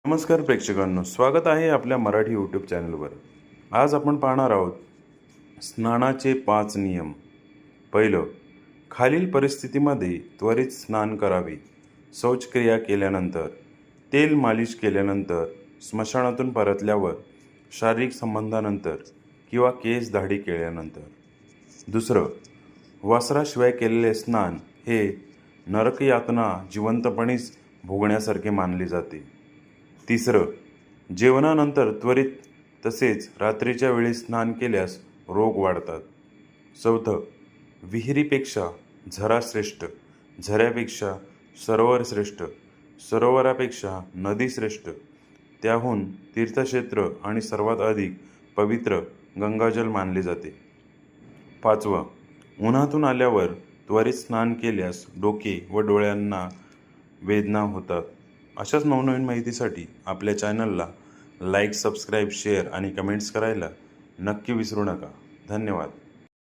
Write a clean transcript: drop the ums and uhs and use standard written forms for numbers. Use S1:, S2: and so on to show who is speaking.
S1: नमस्कार प्रेक्षकांनो, स्वागत आहे आपल्या मराठी यूट्यूब चॅनलवर। आज आपण पाहणार आहोत स्नानाचे 5 नियम। पहिलं, खालील परिस्थितीमध्ये त्वरित स्नान करावे: शौचक्रिया केल्यानंतर, तेल मालिश केल्यानंतर, स्मशानातून परतल्यावर, शारीरिक संबंधानंतर किंवा केस दाढी केल्यानंतर। दुसरं, वस्त्राशिवाय केलेले स्नान हे नरकयातना जिवंतपणीच भोगण्यासारखे मानले जाते। तिसरं, जेवणानंतर त्वरित तसेच रात्रीच्या वेळी स्नान केल्यास रोग वाढतात। चौथं, विहिरीपेक्षा झरा श्रेष्ठ, झऱ्यापेक्षा सरोवर श्रेष्ठ, सरोवरापेक्षा नदी श्रेष्ठ, त्याहून तीर्थक्षेत्र आणि सर्वात अधिक पवित्र गंगाजल मानले जाते। पाचवं, उन्हातून आल्यावर त्वरित स्नान केल्यास डोके व डोळ्यांना वेदना होतात। अशाच नवनवीन माहितीसाठी आपल्या चॅनलला लाईक, सबस्क्राईब, शेअर आणि कमेंट्स करायला नक्की विसरू नका। धन्यवाद।